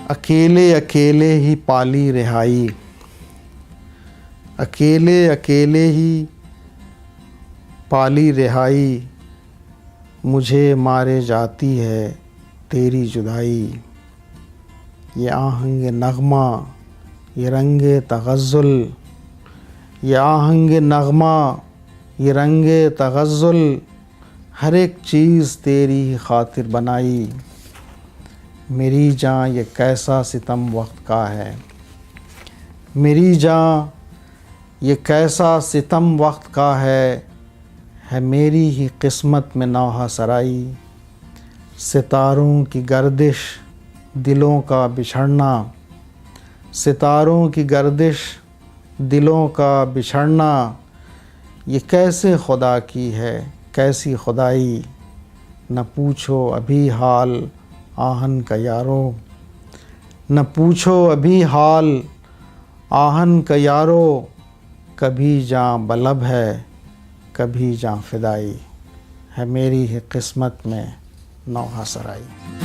اکیلے اکیلے ہی پالی رہائی، اکیلے اکیلے ہی پالی رہائی، مجھے مارے جاتی ہے تیری جدائی۔ یہ آہنگ نغمہ، یہ رنگ تغزل، یہ آہنگ نغمہ، یہ رنگ تغزل، ہر ایک چیز تیری ہی خاطر بنائی۔ میری جاں یہ کیسا ستم وقت کا ہے، میری جاں یہ کیسا ستم وقت کا ہے میری ہی قسمت میں نوحہ سرائی۔ ستاروں کی گردش دلوں کا بچھڑنا، ستاروں کی گردش دلوں کا بچھڑنا، یہ کیسے خدا کی ہے کیسی خدائی۔ نہ پوچھو ابھی حال آہن کا یارو، نہ پوچھو ابھی حال آہن کا یارو، کبھی جاں بلب ہے کبھی جاں فدائی، ہے میری ہی قسمت میں نوحہ سرائی۔